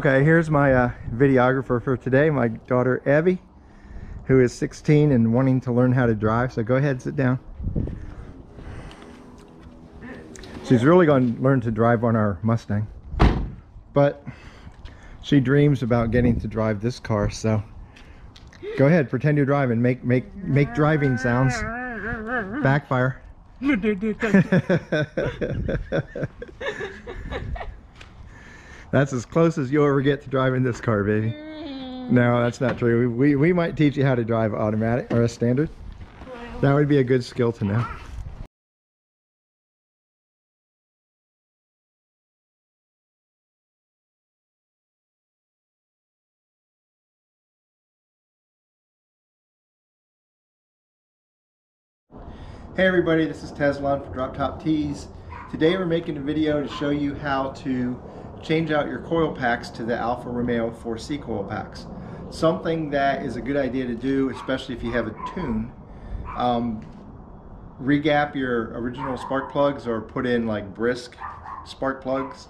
Okay, here's my videographer for today, my daughter Abi, who is 16 and wanting to learn how to drive. So go ahead, sit down. She's really going to learn to drive on our Mustang, but she dreams about getting to drive this car. So go ahead, pretend you're driving. Make driving sounds. Backfire. That's as close as you'll ever get to driving this car, baby. No, that's not true. We might teach you how to drive automatic or a standard. That would be a good skill to know. Hey everybody, this is Tesla for Drop Top Tees. Today we're making a video to show you how to change out your coil packs to the Alfa Romeo 4C coil packs. Something that is a good idea to do, especially if you have a tune. Regap your original spark plugs or put in like brisk spark plugs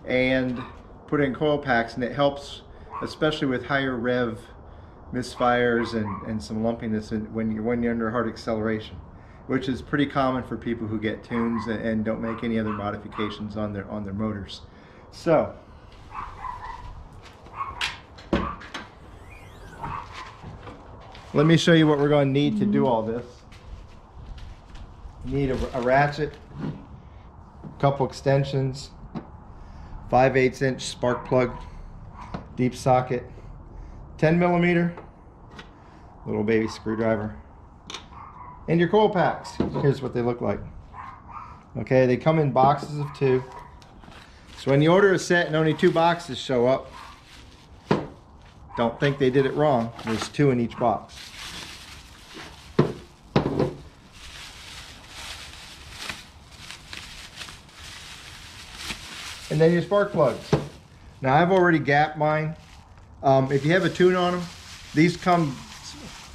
and put in coil packs, and it helps especially with higher rev misfires and some lumpiness when you're under hard acceleration, which is pretty common for people who get tunes and don't make any other modifications on their motors. So let me show you what we're going to need to do all this. You need a ratchet, a couple extensions, 5/8 inch spark plug, deep socket, 10mm little baby screwdriver, and your coil packs. Here's what they look like. Okay, they come in boxes of 2. So when you order a set and only 2 boxes show up, don't think they did it wrong. There's 2 in each box. And then your spark plugs. Now I've already gapped mine. If you have a tune on them, these come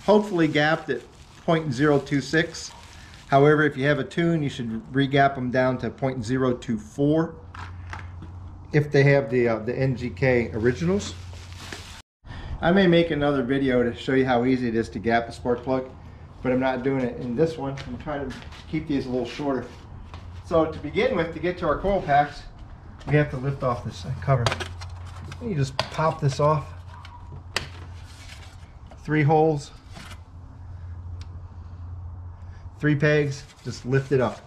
hopefully gapped at 0.026. However, if you have a tune, you should re-gap them down to 0.024 if they have the NGK originals. I may make another video to show you how easy it is to gap a spark plug, but I'm not doing it in this one. I'm trying to keep these a little shorter. So to begin with, to get to our coil packs, we have to lift off this cover. And you just pop this off. 3 holes, 3 pegs, just lift it up.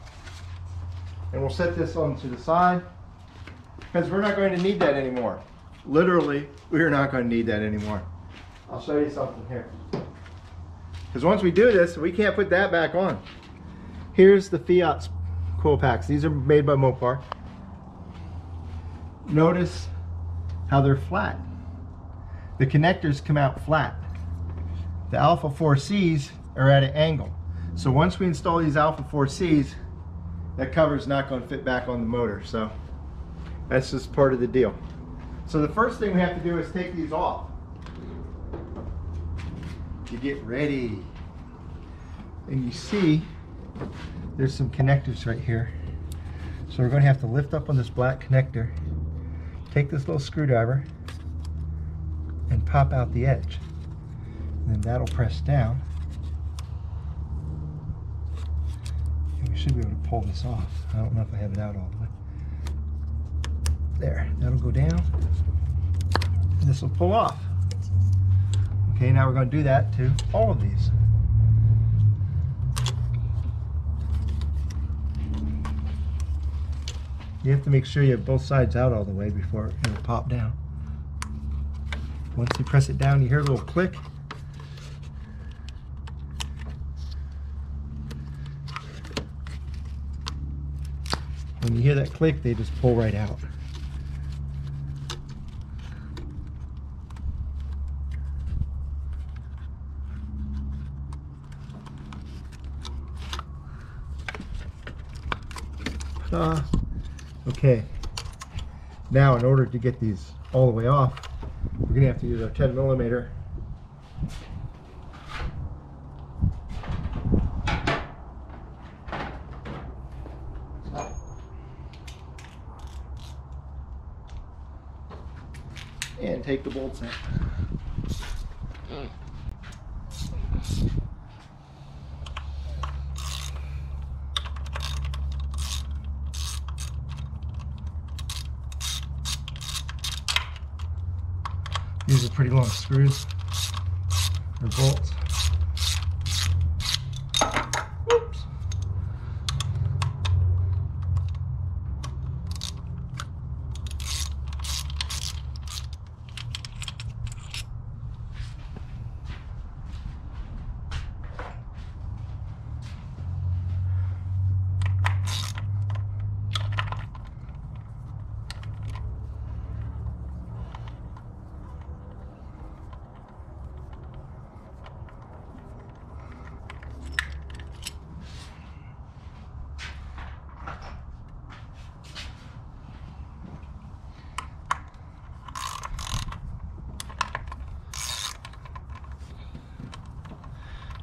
And we'll set this on to the side because we're not going to need that anymore. Literally, we're not going to need that anymore. I'll show you something here. Because once we do this, we can't put that back on. Here's the Fiat coil packs. These are made by Mopar. Notice how they're flat. The connectors come out flat. The Alfa 4Cs are at an angle. So once we install these Alfa 4Cs, that cover's not going to fit back on the motor. So that's just part of the deal. So the first thing we have to do is take these off. You get ready. And you see there's some connectors right here. So we're going to have to lift up on this black connector, take this little screwdriver and pop out the edge. And then that'll press down. And we should be able to pull this off. I don't know if I have it out all the way. There, that'll go down. And this will pull off. Okay, now we're going to do that to all of these. You have to make sure you have both sides out all the way before it'll pop down. Once you press it down, you hear a little click. When you hear that click, they just pull right out. Okay, now in order to get these all the way off, we're going to have to use our 10mm. take the bolts out. These are pretty long screws or bolts. Oops.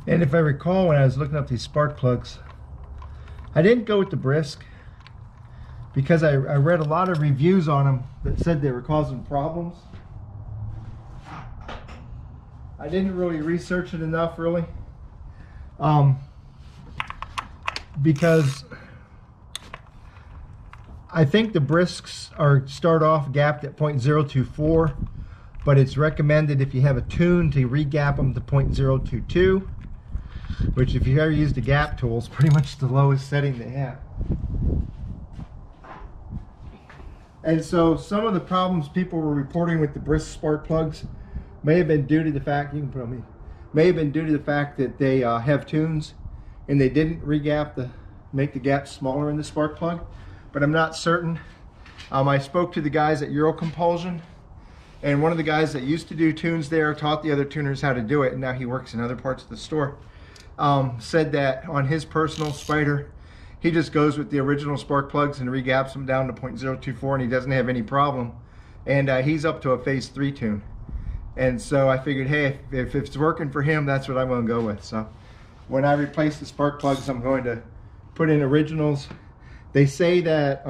And if I recall, when I was looking up these spark plugs, I didn't go with the brisk because I read a lot of reviews on them that said they were causing problems. I didn't really research it enough, really, because I think the brisks start off gapped at 0.024, but it's recommended if you have a tune to re-gap them to 0.022. Which, if you ever used a gap tool, is pretty much the lowest setting they have. And so some of the problems people were reporting with the brisk spark plugs may have been due to the fact, you can put on me, may have been due to the fact that they have tunes and they didn't re-gap make the gaps smaller in the spark plug, but I'm not certain. I spoke to the guys at Euro Compulsion, and one of the guys that used to do tunes there taught the other tuners how to do it, and now he works in other parts of the store. Said that on his personal Spider, he just goes with the original spark plugs and re-gaps them down to 0.024, and he doesn't have any problem. And he's up to a phase 3 tune. And so I figured, hey, if it's working for him, that's what I'm going to go with. So when I replace the spark plugs, I'm going to put in originals. They say that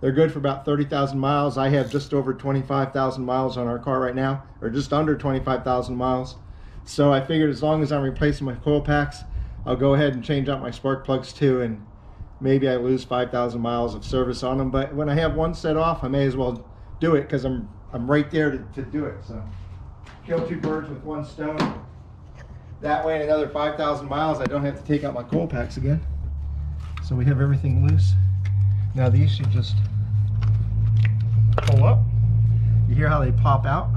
they're good for about 30,000 miles. I have just over 25,000 miles on our car right now, or just under 25,000 miles. So I figured as long as I'm replacing my Coilpacks, I'll go ahead and change out my spark plugs too, and maybe I lose 5,000 miles of service on them. But when I have one set off, I may as well do it because I'm right there to do it. So kill 2 birds with 1 stone. That way in another 5,000 miles, I don't have to take out my Coilpacks again. So we have everything loose. Now these should just pull up. You hear how they pop out?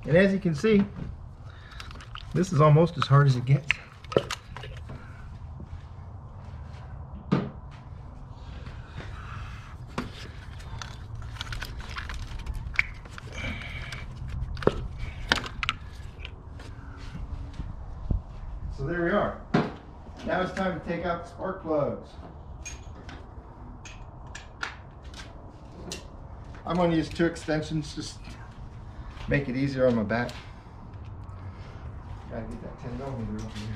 And as you can see, this is almost as hard as it gets. So there we are. Now it's time to take out the spark plugs. I'm going to use 2 extensions, just make it easier on my back. Gotta get that 10mm over here.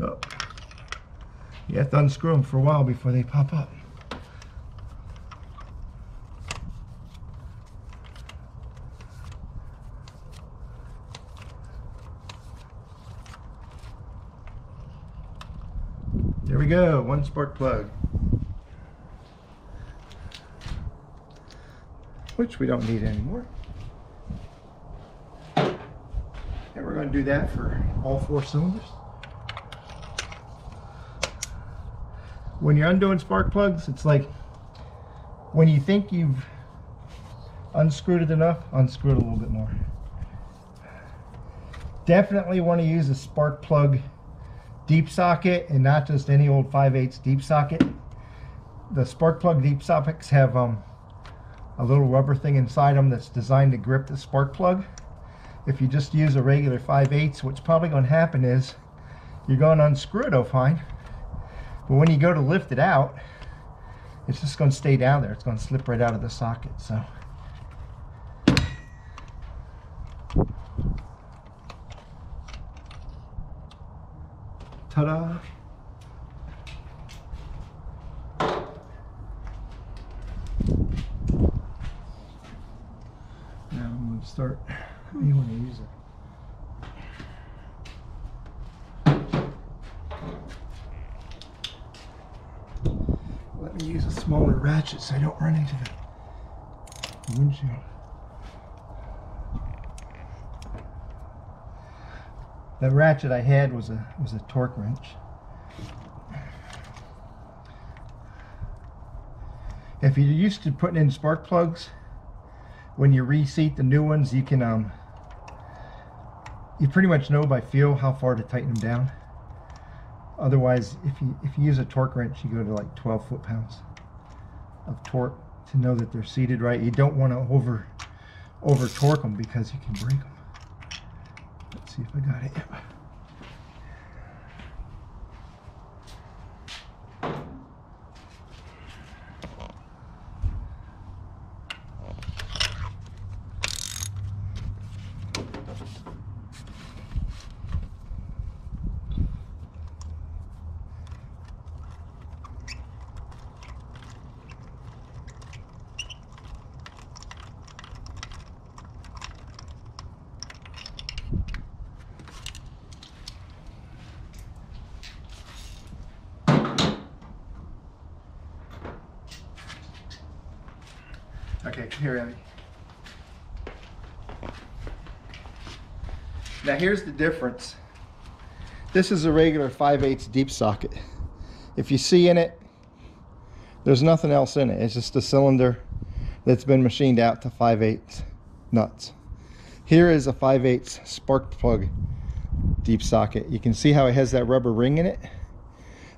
Oh. You have to unscrew them for a while before they pop up. There we go, 1 spark plug. Which we don't need anymore. And we're going to do that for all 4 cylinders. When you're undoing spark plugs, it's like when you think you've Unscrewed it enough, unscrew it a little bit more. Definitely want to use a spark plug deep socket and not just any old 5/8 deep socket. The spark plug deep sockets have a little rubber thing inside them that's designed to grip the spark plug. If you just use a regular 5/8, what's probably going to happen is you're going to unscrew it fine, but when you go to lift it out, it's just going to stay down there. It's going to slip right out of the socket. So ta-da! Now I'm going to start. How do you want to use it? Let me use a smaller ratchet so I don't run into the windshield. The ratchet I had was a torque wrench. If you're used to putting in spark plugs, when you reseat the new ones, you can you pretty much know by feel how far to tighten them down. Otherwise, if you use a torque wrench, you go to like 12 foot-pounds of torque to know that they're seated right. You don't want to over torque them because you can break them. Let's see if I got it. Okay, here, Abby. Now here's the difference. This is a regular 5/8 deep socket. If you see in it, there's nothing else in it. It's just a cylinder that's been machined out to 5/8 nuts. Here is a 5/8 spark plug deep socket. You can see how it has that rubber ring in it.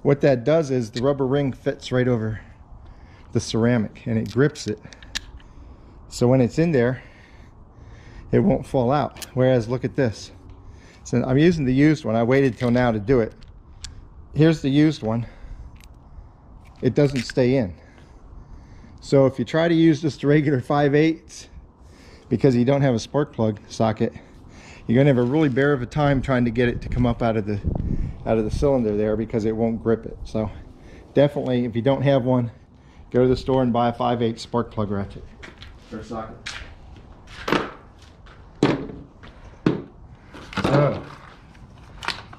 What that does is the rubber ring fits right over the ceramic and it grips it. So when it's in there, it won't fall out. Whereas look at this. So I'm using the used one. I waited till now to do it. Here's the used one. It doesn't stay in. So if you try to use just a regular 5/8 because you don't have a spark plug socket, you're gonna have a really bear of a time trying to get it to come up out of the cylinder there because it won't grip it. So definitely, if you don't have one, go to the store and buy a 5/8 spark plug ratchet or socket. So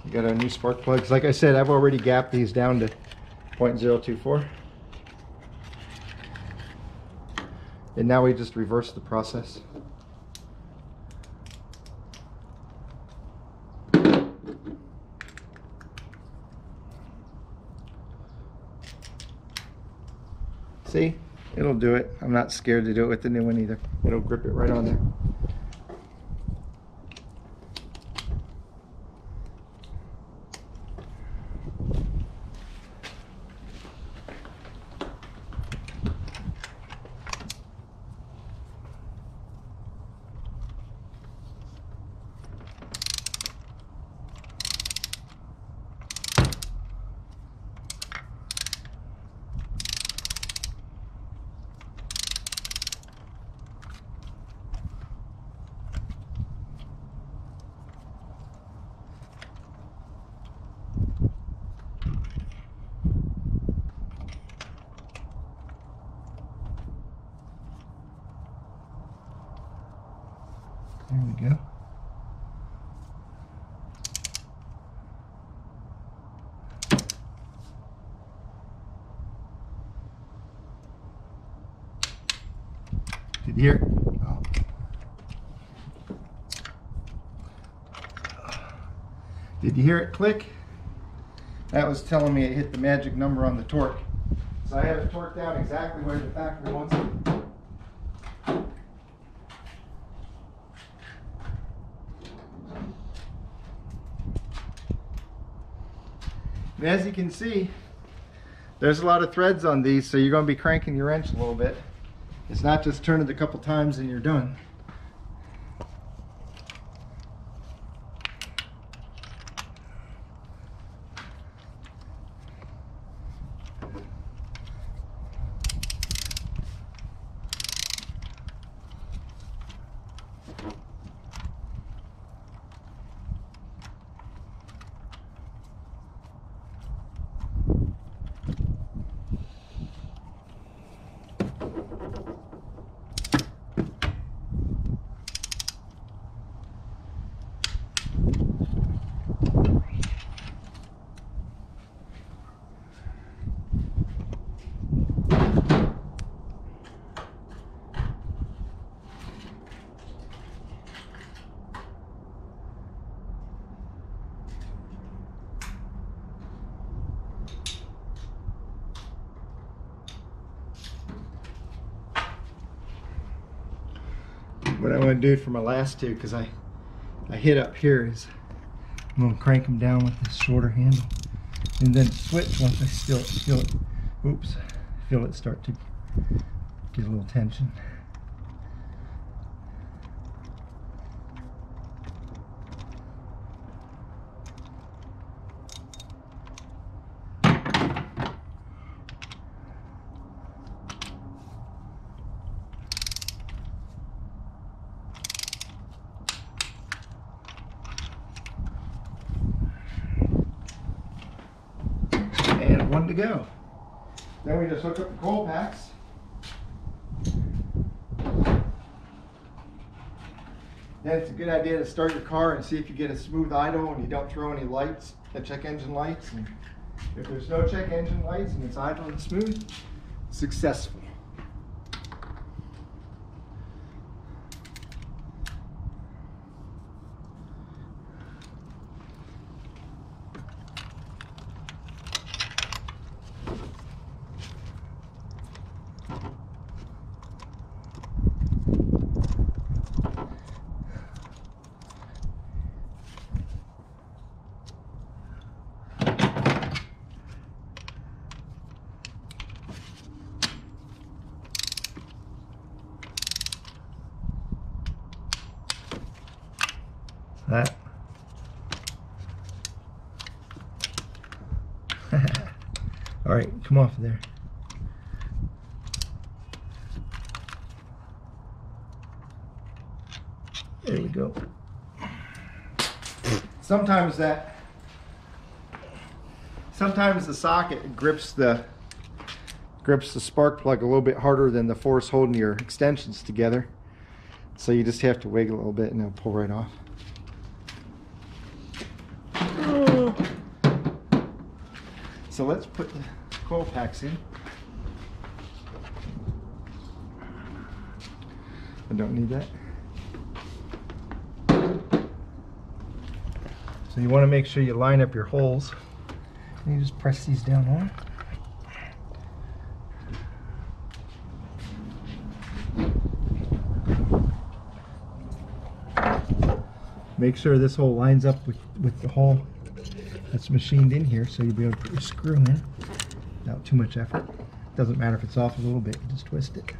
you got our new spark plugs. Like I said, I've already gapped these down to 0.024. And now we just reverse the process. See? It'll do it. I'm not scared to do it with the new one either. It'll grip it right on there. There we go. Did you hear it? Oh. Did you hear it click? That was telling me it hit the magic number on the torque. So I have it torqued down exactly where the factory wants it. And as you can see, there's a lot of threads on these, so you're going to be cranking your wrench a little bit. It's not just turn it a couple times and you're done. What I want to do for my last two, because I hit up here, is I'm going to crank them down with this shorter handle, and then switch once I feel it. Oops, feel it start to get a little tension. One to go. Then we just hook up the Coilpacks. Then it's a good idea to start your car and see if you get a smooth idle and you don't throw any lights, check engine lights. And if there's no check engine lights and it's idle and smooth, successful. That. All right, come off there. There we go. Sometimes the socket grips the spark plug a little bit harder than the force holding your extensions together. So you just have to wiggle a little bit and it'll pull right off. So let's put the Coilpacks in. I don't need that. So you want to make sure you line up your holes. And you just press these down on. Make sure this hole lines up with the hole that's machined in here, so you'll be able to put your screw in without too much effort. Doesn't matter if it's off a little bit, you just twist it.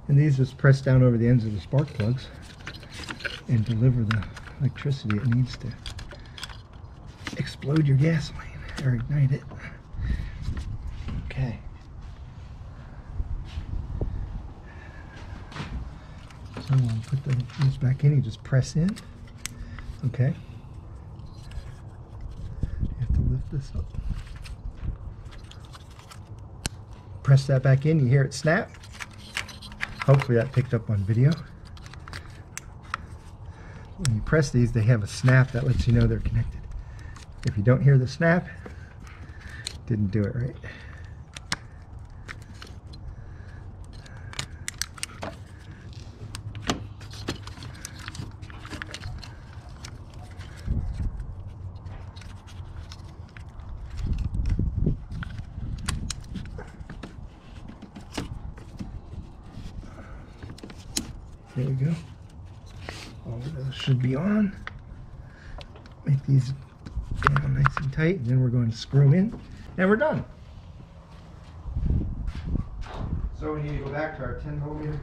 And these just press down over the ends of the spark plugs and deliver the electricity it needs to explode your gasoline or ignite it. Okay. So we'll put these back in, you just press in. Okay. You have to lift this up. Press that back in, you hear it snap. Hopefully that picked up on video. When you press these, they have a snap that lets you know they're connected. If you don't hear the snap, didn't do it right. There we go. All of those should be on. Make these down nice and tight, and then we're going to screw them in, and we're done. So we need to go back to our 10mm.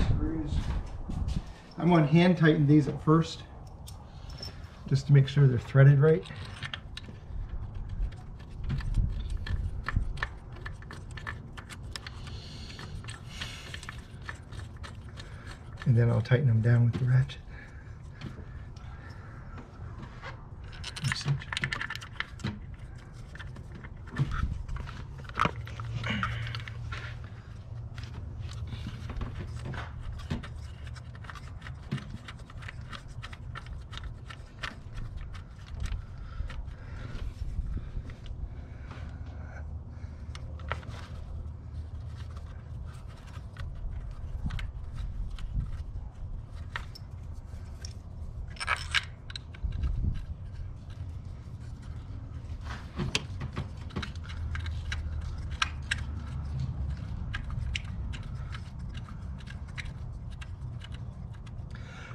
Screws. I'm going to hand tighten these at first, just to make sure they're threaded right. And then I'll tighten them down with the ratchet.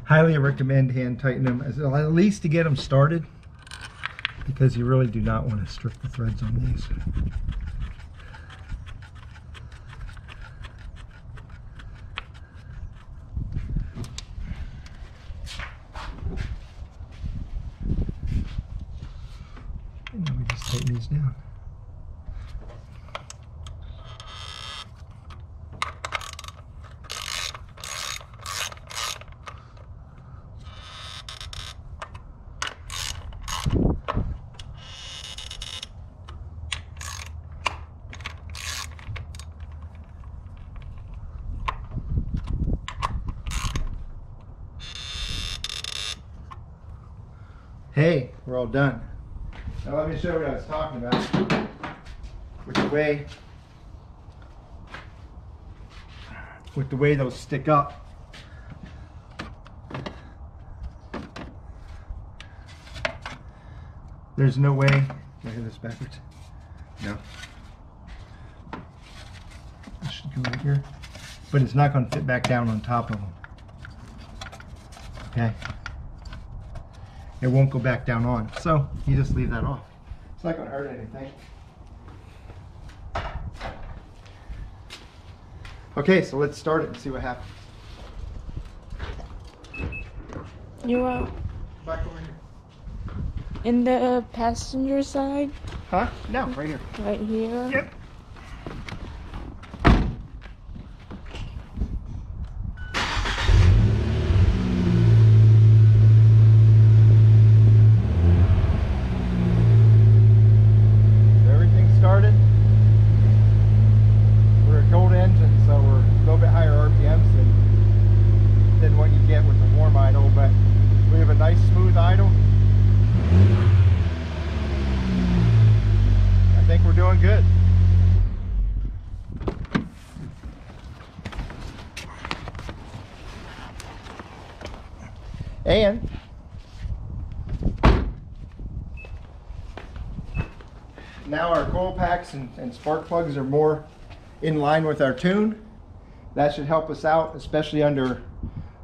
Highly recommend hand tightening them, at least to get them started, because you really do not want to strip the threads on these. And then we just tighten these down. Hey, we're all done. Now let me show you what I was talking about. With the way those stick up. There's no way. Did I hit this backwards? No. This should go right here. But it's not going to fit back down on top of them. Okay? It won't go back down on. So you just leave that off. It's not going to hurt anything. Okay, so let's start it and see what happens. You are Back over here. in the passenger side? Huh? No, right here. Right here? Yep. Doing good. And now our Coilpacks and spark plugs are more in line with our tune. That should help us out, especially under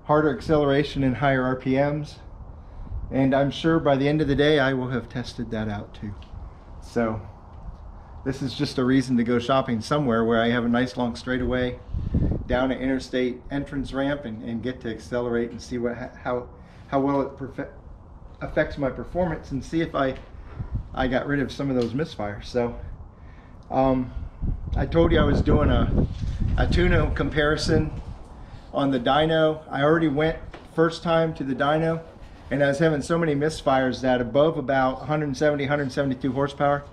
harder acceleration and higher RPMs. And I'm sure by the end of the day I will have tested that out too. So this is just a reason to go shopping somewhere where I have a nice long straightaway down an interstate entrance ramp and get to accelerate and see how well it affects my performance, and see if I got rid of some of those misfires. So I told you I was doing a tune comparison on the dyno. I already went first time to the dyno, and I was having so many misfires that above about 170, 172 horsepower,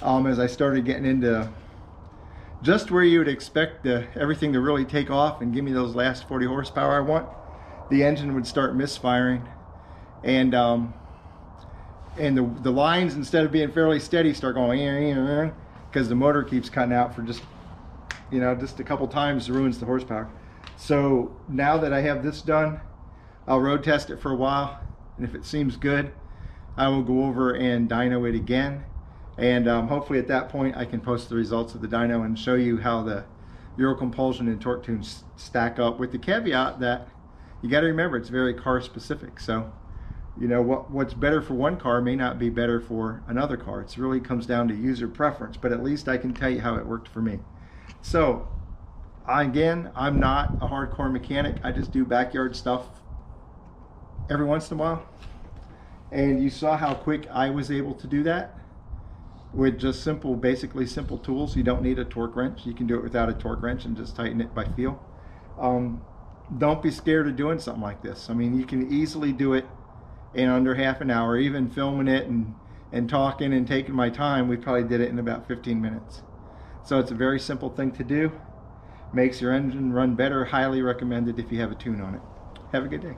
as I started getting into just where you would expect everything to really take off and give me those last 40 horsepower I want, the engine would start misfiring, and the lines, instead of being fairly steady, start going because the motor keeps cutting out for just a couple times, ruins the horsepower. So now that I have this done, I'll road test it for a while, and if it seems good, I will go over and dyno it again, and hopefully at that point I can post the results of the dyno and show you how the Eurocompulsion and torque tunes stack up, with the caveat that you got to remember it's very car specific. So you know what's better for one car may not be better for another car. It really comes down to user preference, but at least I can tell you how it worked for me. So again, I'm not a hardcore mechanic. I just do backyard stuff every once in a while, and you saw how quick I was able to do that with just basically simple tools. You don't need a torque wrench. You can do it without a torque wrench and just tighten it by feel. Don't be scared of doing something like this. I mean, you can easily do it in under half an hour. Even filming it and talking and taking my time, we probably did it in about 15 minutes. So it's a very simple thing to do. Makes your engine run better. Highly recommended if you have a tune on it. Have a good day.